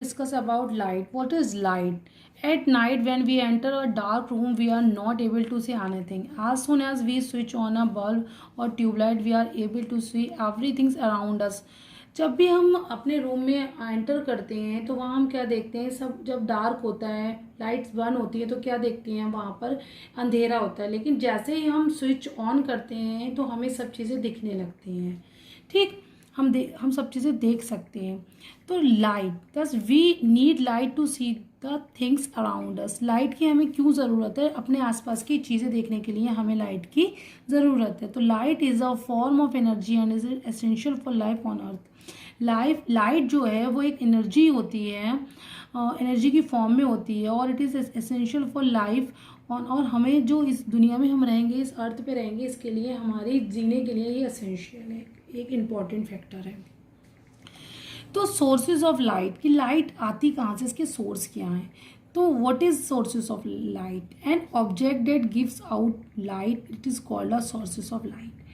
Discuss about light. What is light? At night, when we enter a dark room, we are not able to see anything. As soon as we switch on a bulb or tube light, we are able to see everything around us. जब भी हम अपने room में enter करते हैं तो वहाँ हम क्या देखते हैं, सब जब डार्क होता है, लाइट्स बंद होती है तो क्या देखते हैं, वहाँ पर अंधेरा होता है। लेकिन जैसे ही हम स्विच ऑन करते हैं तो हमें सब चीज़ें दिखने लगती हैं। ठीक, हम सब चीज़ें देख सकते हैं। तो लाइट, दस we need light to see the things around us. Light की हमें क्यों ज़रूरत है? अपने आसपास की चीज़ें देखने के लिए हमें लाइट की ज़रूरत है। तो light is a form of energy and is essential for life on earth. Light जो है वो एक एनर्जी होती है, एनर्जी की फॉर्म में होती है, और it is essential for life on. और हमें जो इस दुनिया में हम रहेंगे, इस अर्थ पे रहेंगे, इसके लिए, हमारे जीने के लिए ये एसेंशियल है, एक इम्पॉर्टेंट फैक्टर है। तो सोर्सेज ऑफ लाइट, कि लाइट आती कहाँ से, इसके सोर्स क्या हैं? तो what is sources of light? N object that gives out light, it is called a sources of light.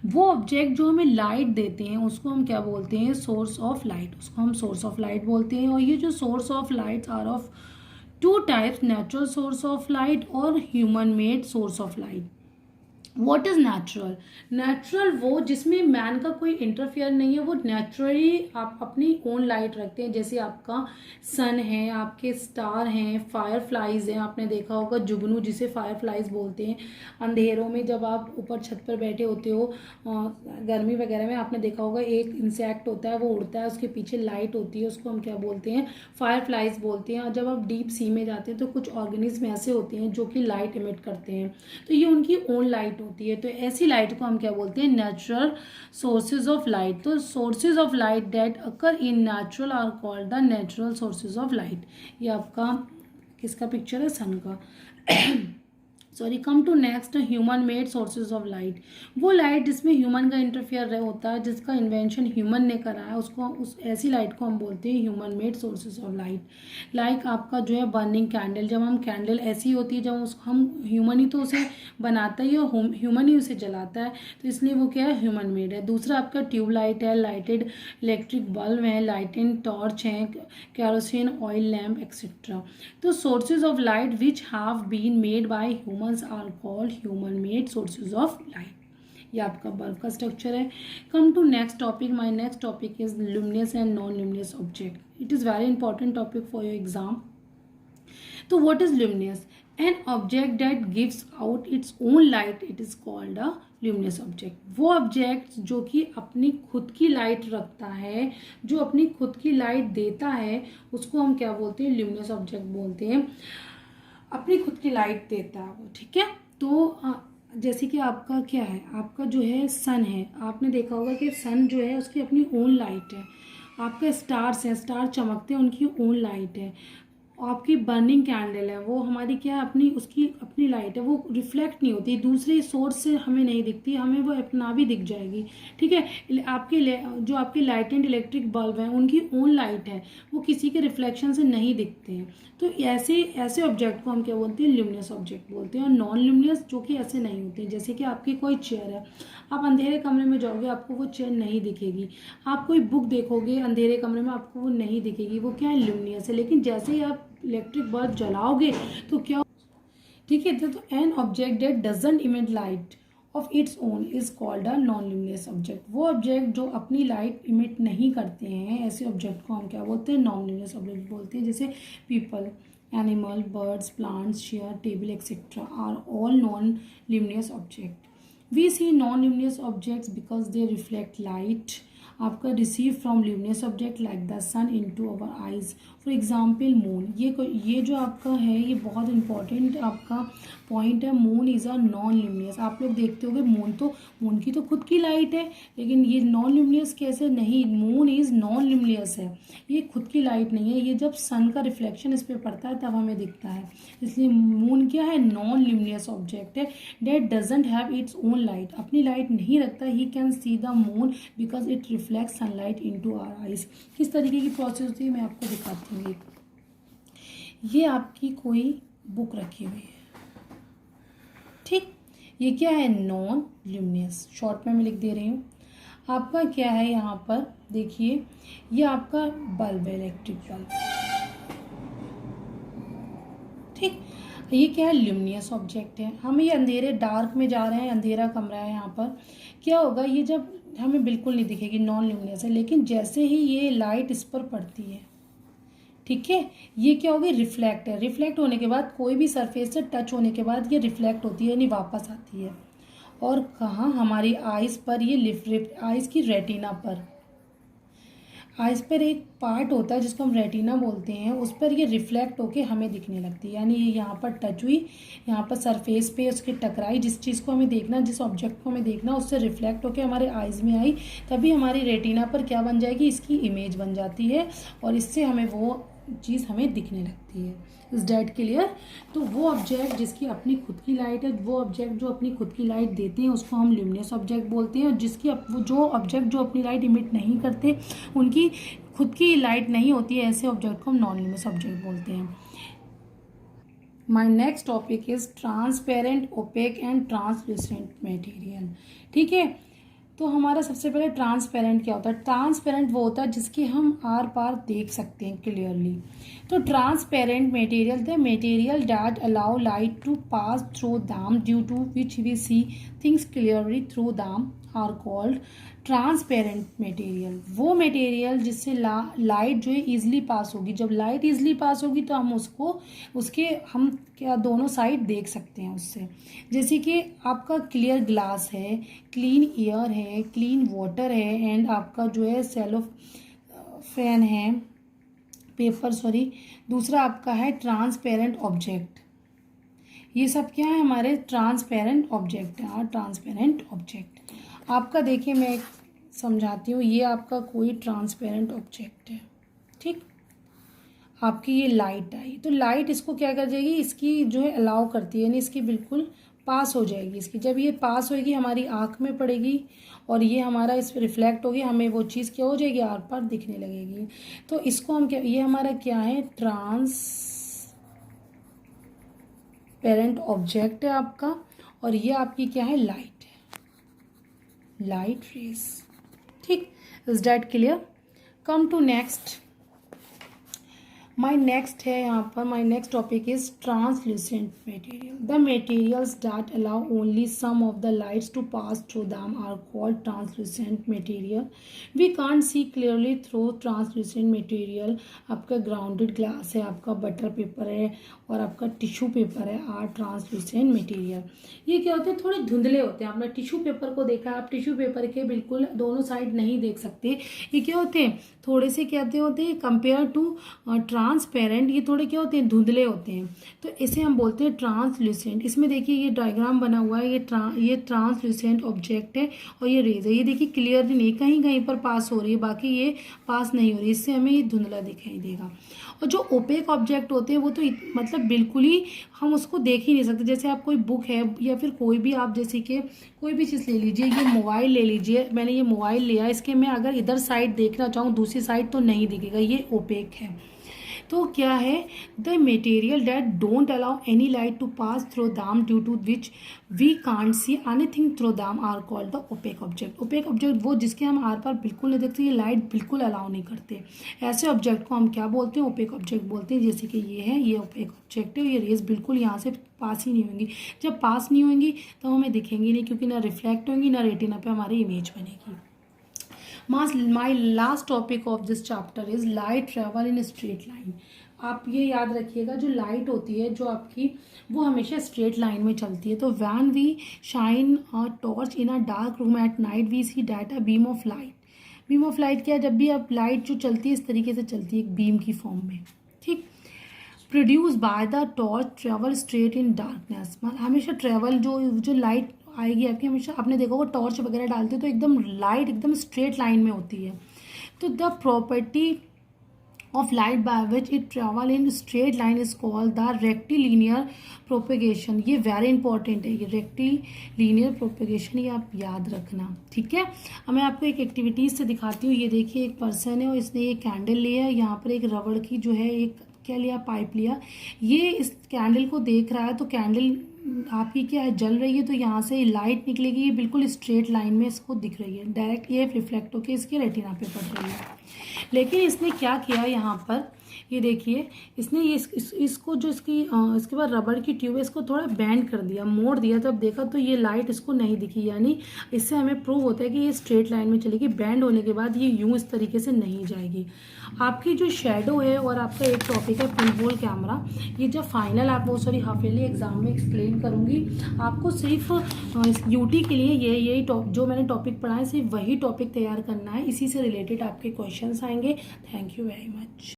वो ऑब्जेक्ट जो हमें लाइट देते हैं उसको हम क्या बोलते हैं? Source of light. उसको हम सोर्स ऑफ लाइट बोलते हैं। और ये जो source of light are of two types, natural source of light और human made source of light. What is natural? Natural वो जिसमें मैन का कोई इंटरफेयर नहीं है, वो नेचुरली आप अपनी ओन लाइट रखते हैं। जैसे आपका सन है, आपके स्टार हैं, फायर फ्लाइज हैं, आपने देखा होगा जुगनू जिसे फायर फ्लाइज बोलते हैं। अंधेरों में जब आप ऊपर छत पर बैठे होते हो, गर्मी वगैरह में, आपने देखा होगा एक इंसेक्ट होता है, वो उड़ता है, उसके पीछे लाइट होती है, उसको हम क्या बोलते हैं? फायर फ्लाइज बोलते हैं। और जब आप डीप सी में जाते हैं तो कुछ ऑर्गेनिज्म ऐसे होते हैं जो कि लाइट इमिट करते हैं, तो ये उनकी ओन लाइट होती है। तो ऐसी लाइट को हम क्या बोलते हैं? Natural sources of light. तो sources of light that occur in natural are called the natural sources of light. ये आपका किसका पिक्चर है? सन का। Sorry, come to next, human made sources of light. वो लाइट जिसमें ह्यूमन का interfere होता है, जिसका इन्वेंशन ह्यूमन ने करा है, उसको उस ऐसी लाइट को हम बोलते हैं human made sources of light. Like आपका जो है बर्निंग कैंडल, जब हम कैंडल ऐसी होती है जब उसको हम, ह्यूमन ही तो उसे बनाता ही और ह्यूमन ही उसे जलाता है, तो इसलिए वो क्या है? ह्यूमन मेड है। दूसरा आपका ट्यूब लाइट है, लाइटेड इलेक्ट्रिक बल्ब है, लाइटेड टॉर्च है, कैरोसिन ऑयल लैम्प एक्सेट्रा। तो sources of light which have been made by humans are called human made sources of light. ये आपका बल्ब का स्ट्रक्चर है। Come to next topic, my next topic is luminous and non luminous object. It is very important topic for your exam. तो what is luminous? An object that gives out it's own light, it is called a luminous object. वो object जो कि अपनी खुद की light रखता है, जो अपनी खुद की लाइट देता है, उसको हम क्या बोलते हैं? ल्यूमिनस ऑब्जेक्ट बोलते हैं। अपनी खुद की लाइट देता है वो, ठीक है। तो जैसे कि आपका क्या है, आपका जो है सन है, आपने देखा होगा कि सन जो है उसकी अपनी ओन लाइट है। आपका स्टार्स हैं, स्टार चमकते हैं, उनकी ओन लाइट है। आपकी बर्निंग कैंडल है, वो हमारी क्या है? अपनी, उसकी अपनी लाइट है, वो रिफ्लेक्ट नहीं होती, दूसरे सोर्स से हमें नहीं दिखती, हमें वो अपना भी दिख जाएगी, ठीक है। आपके जो आपके लाइट एंड इलेक्ट्रिक बल्ब हैं, उनकी ओन लाइट है, वो किसी के रिफ्लेक्शन से नहीं दिखते हैं। तो ऐसे ऐसे ऑब्जेक्ट को हम क्या बोलते हैं? ल्यूमिनस ऑब्जेक्ट बोलते हैं। और नॉन ल्यूमिनस जो कि ऐसे नहीं होते हैं, जैसे कि आपकी कोई चेयर है, आप अंधेरे कमरे में जाओगे, आपको वो चेयर नहीं दिखेगी। आप कोई बुक देखोगे अंधेरे कमरे में, आपको वो नहीं दिखेगी, वो क्या है? ल्यूमिनस है। लेकिन जैसे ही आप इलेक्ट्रिक बल्ब जलाओगे तो क्या, ठीक है। तो N object that doesn't emit light of its own is called a non luminous object. वो ऑब्जेक्ट जो अपनी लाइट इमिट नहीं करते हैं, ऐसे ऑब्जेक्ट को हम क्या बोलते हैं? नॉन ल्यूमिनस ऑब्जेक्ट बोलते हैं। जैसे people, animal, birds, plants, chair, table etcetera are all non luminous object. We see non luminous objects because they reflect light आपका receive from luminous object like the sun into our eyes. For example moon, ये जो आपका है, ये बहुत important आपका point है। Moon is a non luminous. आप लोग देखते होगे मून की तो खुद की लाइट है, लेकिन ये नॉन ल्यूमिनस कैसे? नहीं, मून इज़ नॉन ल्यूमिनस है, ये खुद की लाइट नहीं है, ये जब सन का रिफ्लेक्शन इस पर पड़ता है तब हमें दिखता है। इसलिए मून क्या है? नॉन ल्यूमिनस ऑब्जेक्ट है। That doesn't have its own light, अपनी लाइट नहीं रखता। He can see the moon because it reflect sunlight into our eyes. किस तरीके की प्रोसेस होती है मैं आपको दिखाती हूँ। ये आपकी कोई बुक रखी हुई है, ठीक। ये क्या है? नॉन ल्यूमिनस, शॉर्ट में मैं लिख दे रही हूँ। आपका क्या है यहाँ पर? देखिए, ये आपका बल्ब है, इलेक्ट्रिक बल्ब, ठीक, ये क्या है, ल्यूमिनियस ऑब्जेक्ट है। हम ये अंधेरे डार्क में जा रहे हैं, अंधेरा कमरा है यहाँ पर, क्या होगा, ये जब हमें बिल्कुल नहीं दिखेगी, नॉन ल्यूमिनियस है, लेकिन जैसे ही ये लाइट इस पर पड़ती है, ठीक है, ये क्या होगी, रिफ्लेक्ट है। रिफ्लेक्ट होने के बाद कोई भी सरफेस से टच होने के बाद ये रिफ्लेक्ट होती है, यानी वापस आती है। और कहाँ, हमारी आइज़ पर, ये आइज़ की रेटिना पर, आइज़ पर एक पार्ट होता है जिसको हम रेटिना बोलते हैं, उस पर ये रिफ्लेक्ट होके हमें दिखने लगती है। यानी ये यहाँ पर टच हुई, यहाँ पर सरफेस पे उसके टकराई, जिस चीज़ को हमें देखना, जिस ऑब्जेक्ट को हमें देखना, उससे रिफ्लेक्ट होके हमारे आइज़ में आई, तभी हमारी रेटिना पर क्या बन जाएगी, इसकी इमेज बन जाती है, और इससे हमें वो चीज़ हमें दिखने लगती है। Is that clear? तो वो ऑब्जेक्ट जिसकी अपनी खुद की लाइट है, वो ऑब्जेक्ट जो अपनी खुद की लाइट देते हैं, उसको हम ल्यूमिनस ऑब्जेक्ट बोलते हैं। और वो जो ऑब्जेक्ट जो अपनी लाइट इमिट नहीं करते, उनकी खुद की लाइट नहीं होती है, ऐसे ऑब्जेक्ट को हम नॉन ल्यूमिनस ऑब्जेक्ट बोलते हैं। माई next topic is transparent, opaque and translucent material. ठीक है, तो हमारा सबसे पहले ट्रांसपेरेंट क्या होता है? ट्रांसपेरेंट वो होता है जिसके हम आर पार देख सकते हैं क्लियरली। तो transparent material, the material that allow light to pass through them due to which we see things clearly through them are called transparent material. वो मटेरियल जिससे लाइट जो है ईजिली पास होगी। जब लाइट ईजिली पास होगी तो हम हम क्या दोनों साइड देख सकते हैं उससे। जैसे कि आपका क्लियर ग्लास है, क्लीन एयर है, क्लीन वाटर है, एंड आपका जो है सेलो फैन है, दूसरा आपका है ट्रांसपेरेंट ऑब्जेक्ट। ये सब क्या है, हमारे ट्रांसपेरेंट ऑब्जेक्ट है। ट्रांसपेरेंट ऑब्जेक्ट आपका, देखिए मैं एक समझाती हूँ, ये आपका कोई ट्रांसपेरेंट ऑब्जेक्ट है। ठीक, आपकी ये लाइट आई, तो लाइट इसको क्या कर जाएगी, इसकी जो है अलाउ करती है, यानी इसकी बिल्कुल पास हो जाएगी। इसकी जब ये पास होएगी हमारी आँख में पड़ेगी, और ये हमारा इस पर रिफ्लेक्ट होगी, हमें वो चीज़ क्या हो जाएगी, आर पार दिखने लगेगी। तो इसको हम क्या, ये हमारा क्या है, ट्रांसपेरेंट ऑब्जेक्ट है आपका, और ये आपकी क्या है, लाइट है, लाइट रेज। ठीक, is that clear? Come to next, my next है यहाँ पर, my next topic is translucent material. The materials that allow only some of the lights to pass through them are called translucent material. We can't see clearly through translucent material. आपका grounded glass है, आपका butter paper है, और आपका tissue paper है, are translucent material. ये क्या होते हैं, थोड़े धुंधले होते हैं। आपने टिश्यू पेपर को देखा, आप टिश्यू पेपर के बिल्कुल दोनों साइड नहीं देख सकते। ये क्या होते हैं, थोड़े से कहते होते हैं कंपेयर टू ट्रांसपेरेंट, ये थोड़े क्या होते हैं, धुंधले होते हैं, तो इसे हम बोलते हैं ट्रांसल्यूसेंट। इसमें देखिए ये डायग्राम बना हुआ है, ये ट्रांसल्यूसेंट ऑब्जेक्ट है, और ये रेज है। ये देखिए क्लियर नहीं, कहीं कहीं पर पास हो रही है, बाकी ये पास नहीं हो रही, इससे हमें ये धुंधला दिखाई देगा। और जो ओपेक ऑब्जेक्ट होते हैं वो तो मतलब बिल्कुल ही हम उसको देख ही नहीं सकते। जैसे आप कोई बुक है, या फिर कोई भी आप जैसे कि कोई भी चीज़ ले लीजिए, ये मोबाइल ले लीजिए, मैंने ये मोबाइल लिया, इसके मैं अगर इधर साइड देखना चाहूँ, दूसरी साइड तो नहीं दिखेगा, ये ओपेक है। तो क्या है, the material that don't allow any light to pass through them due to which we can't see anything through them are called the opaque object. Opaque object वो जिसके हम आर पार बिल्कुल नहीं देखते, ये लाइट बिल्कुल अलाउ नहीं करते, ऐसे ऑब्जेक्ट को हम क्या बोलते हैं, ओपेक ऑब्जेक्ट बोलते हैं। जैसे कि ये है, ये ओपेक ऑब्जेक्ट है, ये रेज बिल्कुल यहाँ से पास ही नहीं होंगी। जब पास नहीं होंगी तो हमें दिखेंगी नहीं, क्योंकि ना रिफ्लेक्ट होंगी, ना रेटिना पे हमारी इमेज बनेगी। My last topic of this chapter is light travel in straight line. आप ये याद रखिएगा, जो लाइट होती है जो आपकी, वो हमेशा स्ट्रेट लाइन में चलती है। तो when we shine a torch in a dark room at night we see that a beam of light. Beam of light क्या है, जब भी आप लाइट जो चलती है इस तरीके से चलती है, एक बीम की फॉर्म में। ठीक, produce by the torch travel straight in darkness. हमेशा ट्रेवल जो लाइट आएगी आपकी, हमेशा आपने देखा होगा टॉर्च वगैरह डालते तो एकदम लाइट एकदम स्ट्रेट लाइन में होती है। तो the property of light by which it travel in straight line is called the rectilinear propagation. ये वेरी इंपॉर्टेंट है, ये रेक्टिलिनियर प्रोपेगेशन, ये आप याद रखना। ठीक है, अब मैं आपको एक एक्टिविटीज से दिखाती हूँ। ये देखिए एक पर्सन है और इसने ये कैंडल लिया है, यहाँ पर एक रबड़ की जो है एक क्या लिया, पाइप लिया, ये इस कैंडल को देख रहा है। तो कैंडल आपकी क्या है, जल रही है, तो यहाँ से लाइट निकलेगी, ये बिल्कुल स्ट्रेट लाइन में इसको दिख रही है, डायरेक्ट ये रिफ्लेक्ट होकर इसके रेटिना पे पड़ रही है। लेकिन इसने क्या किया, यहाँ पर ये देखिए इसने ये इसको जो इसके बाद रबड़ की ट्यूब है इसको थोड़ा बेंड कर दिया, मोड़ दिया, तब देखा तो ये लाइट इसको नहीं दिखी, यानी इससे हमें प्रूव होता है कि ये स्ट्रेट लाइन में चलेगी। बेंड होने के बाद ये यूं इस तरीके से नहीं जाएगी। आपकी जो शेडो है और आपका एक टॉपिक है फुल होल कैमरा, ये जब फाइनल आप वो सॉरी हाफ ईयरली एग्जाम में एक्सप्लेन करूंगी। आपको सिर्फ यूटी के लिए यही जो मैंने टॉपिक पढ़ा है सिर्फ वही टॉपिक तैयार करना है, इसी से रिलेटेड आपके क्वेश्चंस आएंगे। Thank you very much.